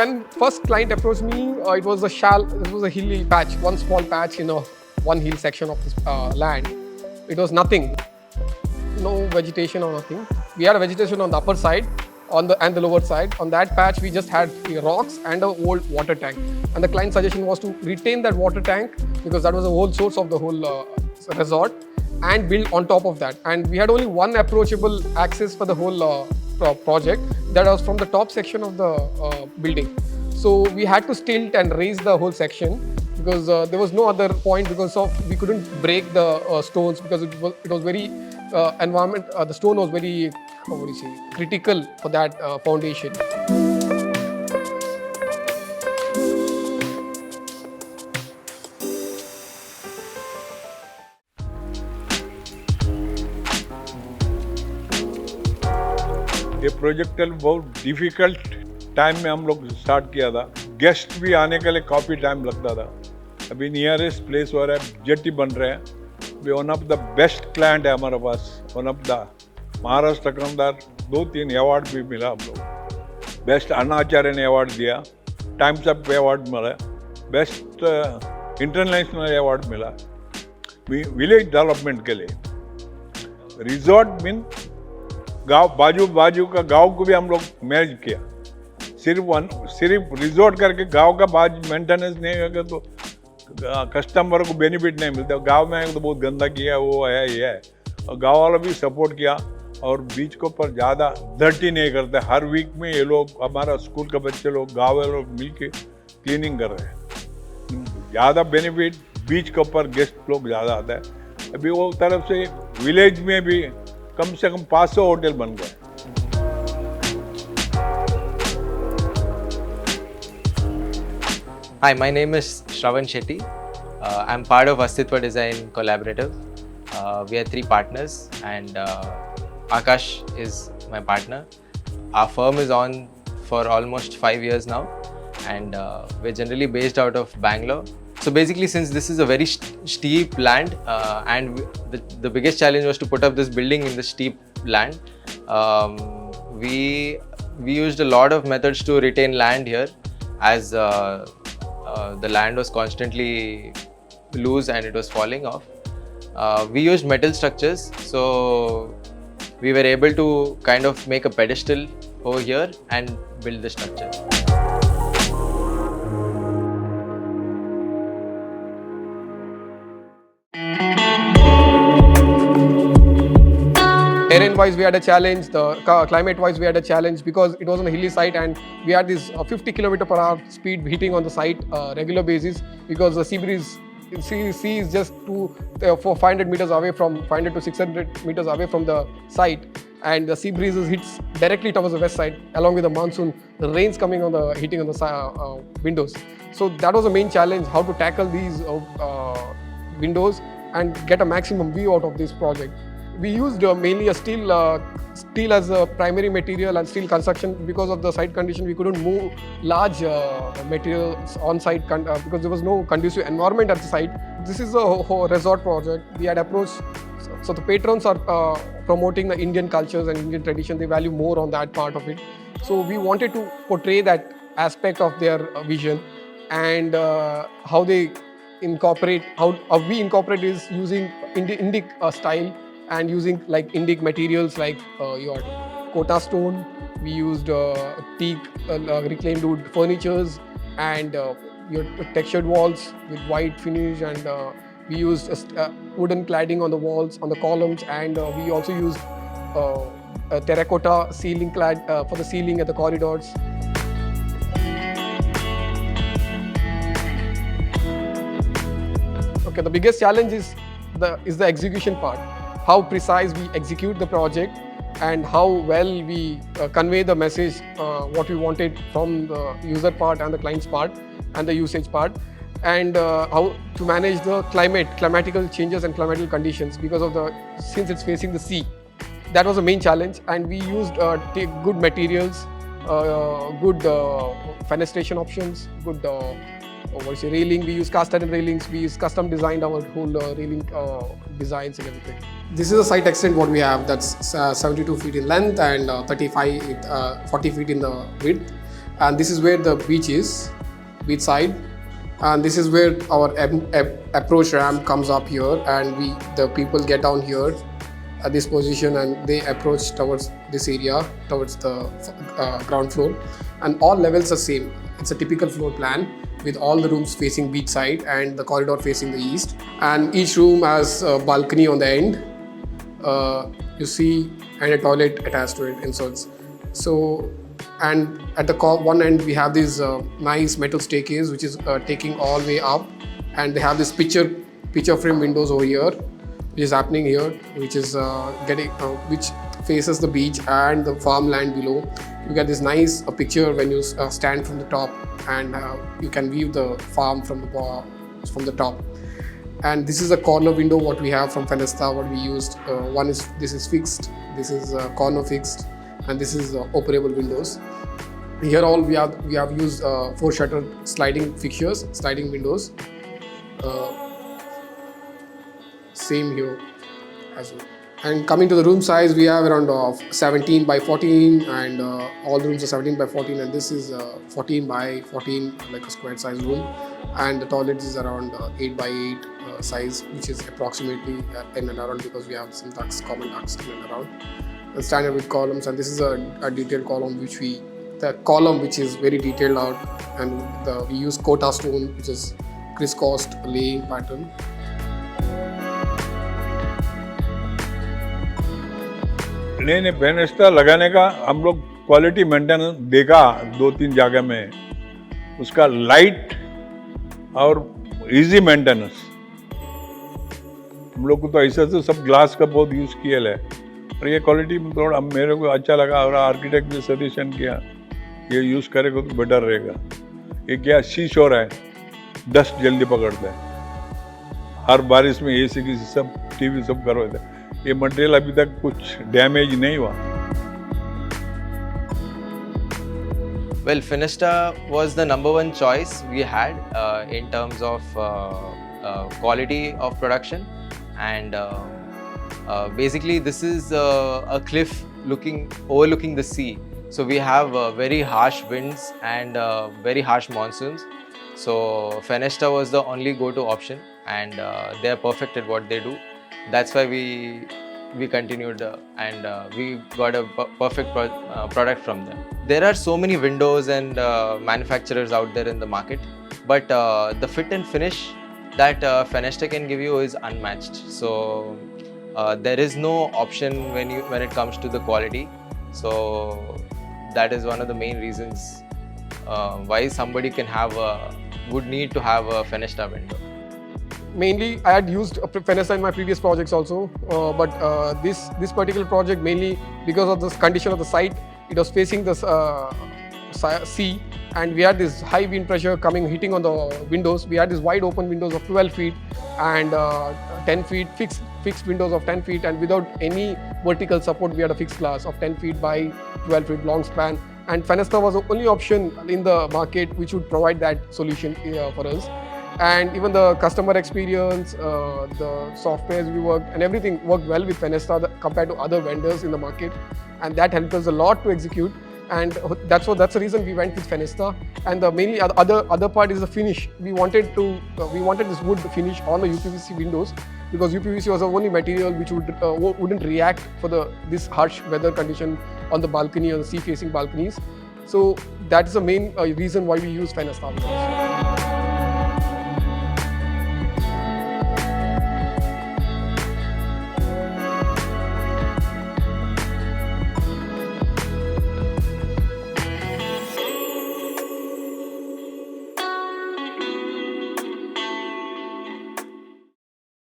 when first client approached me, it was a hilly patch, one small patch in one hill section of this land. It was nothing, no vegetation or nothing. We had a vegetation on the upper side, and the lower side. On that patch, we just had rocks and an old water tank. And the client's suggestion was to retain that water tank because that was the whole source of the whole resort, and build on top of that. And we had only one approachable access for the whole project, that was from the top section of the building. So we had to stilt and raise the whole section because there was no other point, because we couldn't break the stones because it was very environment. The stone was very critical for that foundation. ये project बहुत difficult time में हम लोग start किया था. Guest भी आने के लिए काफ़ी टाइम लगता था. अभी नियरेस्ट प्लेस हो रहा है, जेटी बन रहे हैं. अभी one of the best client है हमारे पास. वन ऑफ द महाराष्ट्र के अंदर 2-3 अवार्ड भी मिला हम लोग. बेस्ट अन्नाचार्य ने अवार्ड दिया, टाइम्स अप अवार्ड मिला, बेस्ट इंटरनेशनल अवार्ड मिला विलेज डेवलपमेंट के लिए. रिजॉर्ट मीन गांव बाजू का गांव को भी हम लोग मैनेज किया. सिर्फ रिजॉर्ट करके गांव का बाजू मेंटेनेंस नहीं होगा तो कस्टमर को बेनिफिट नहीं मिलता. गांव में तो बहुत गंदा किया, वो है ये है. और गांव वाला भी सपोर्ट किया. और बीच को पर ज़्यादा डर्टी नहीं करते. हर वीक में ये लोग, हमारा स्कूल के बच्चे लोग, गाँव वाले लोग मिल के क्लीनिंग कर रहे हैं. ज़्यादा बेनिफिट बीच के ऊपर गेस्ट लोग ज़्यादा आता है. अभी वो तरफ से विलेज में भी कम से कम 500 होटल बन गए. Hi, my name is Shravan Shetty. I'm part of Astitva Design Collaborative. We are 3 partners, and Akash is my partner. Our firm is on for almost 5 years now, and we're generally based out of Bangalore. So basically, since this is a very steep land, and the biggest challenge was to put up this building in the steep land, we used a lot of methods to retain land here, as the land was constantly loose and it was falling off. We used metal structures, so we were able to kind of make a pedestal over here and build the structure. Terrain-wise, we had a challenge. The climate-wise, we had a challenge because it was on a hilly site, and we had this 50 km/h speed hitting on the site regular basis because the sea breeze. Sea is just 500 meters away from 500 to 600 meters away from the site, and the sea breeze hits directly towards the west side along with the monsoon. The rains coming on the hitting on the windows. So that was the main challenge: how to tackle these windows and get a maximum view out of this project. We used mainly a steel as a primary material and steel construction. Because of the site condition, we couldn't move large materials on site because there was no conducive environment at the site. This is a whole resort project. We had approached, so the patrons are promoting the Indian cultures and Indian tradition. They value more on that part of it. So we wanted to portray that aspect of their vision, and how they incorporate, how we incorporate is using Indic style, and using like Indic materials like your Kota stone. We used teak, reclaimed wood furnitures, and your textured walls with white finish, and we used wooden cladding on the walls, on the columns, and we also used terracotta ceiling clad for the ceiling at the corridors. Okay, the biggest challenge is the execution part. How precise we execute the project, and how well we convey the message, what we wanted from the user part and the client's part and the usage part, and how to manage the climatical changes and climatical conditions since it's facing the sea. That was the main challenge, and we used good materials, good fenestration options, good railing. We use cast iron railings. We use custom designed our whole railing designs and everything. This is a site extent what we have. That's 72 feet in length and 40 feet in the width. and this is where the beach side, and this is where our approach ramp comes up here, and the people get down here at this position and they approach towards this area, towards the ground floor, and all levels are same. It's a typical floor plan with all the rooms facing beach side and the corridor facing the east, and each room has a balcony on the end, you see, and a toilet attached to it inserts. So, and at the one end we have this nice metal staircase which is taking all the way up, and they have this picture frame windows over here, which is happening here, which is which faces the beach and the farmland below. You get this nice picture when you stand from the top, and you can view the farm from the top. And this is a corner window what we have from Fenesta, what we used. This is fixed, this is corner fixed, and this is operable windows. Here all we have used 4 shutter sliding fixtures, sliding windows. Same here as well. And coming to the room size, we have around 17 by 14, and all the rooms are 17 by 14, and this is 14 by 14, like a square size room. And the toilet is around 8 by 8 size, which is approximately in and around, because we have some ducts, common ducts in and around. And standard with columns, and this is a detailed column which is very detailed out, and we use Kota stone, which is crisscrossed laying pattern. नहीं फेनेस्टा लगाने का हम लोग quality maintenance देखा 2-3 जगह में, उसका light और इजी मेंटेनेंस। हम लोग को तो ऐसा तो सब ग्लास का बहुत यूज़ किया है, और ये क्वालिटी में थोड़ा मेरे को अच्छा लगा, और आर्किटेक्ट ने सजेशन किया ये यूज़ करेगा तो बेटर रहेगा। ये क्या शीश हो रहा है, डस्ट जल्दी पकड़ता है, हर बारिश में एसी की सब टीवी सब करवाते हैं। ये मटेरियल अभी तक कुछ डैमेज नहीं हुआ। Well, Fenesta was the number one choice we had in terms of quality of production, and basically this is a cliff overlooking the sea. So we have very harsh winds and very harsh monsoons. So Fenesta was the only go-to option, and they are perfect at what they do. That's why we continued and we got a perfect product from them. There are so many windows and manufacturers out there in the market, but the fit and finish that Fenesta can give you is unmatched. So there is no option when it comes to the quality. So that is one of the main reasons why somebody would need to have a Fenesta window. Mainly, I had used Fenesta in my previous projects also, but this particular project, mainly because of the condition of the site, it was facing the sea, and we had this high wind pressure hitting on the windows. We had these wide open windows of 12 feet and 10 feet, fixed windows of 10 feet, and without any vertical support, we had a fixed glass of 10 feet by 12 feet long span. And Fenesta was the only option in the market which would provide that solution for us. And even the customer experience, the softwares we worked, and everything worked well with Fenesta compared to other vendors in the market, and that helped us a lot to execute. And that's the reason we went with Fenesta. And the mainly other part is the finish. We wanted this wood finish on the UPVC windows, because UPVC was the only material which wouldn't react for this harsh weather condition on the balcony or the sea-facing balconies. So that is the main reason why we use Fenesta windows.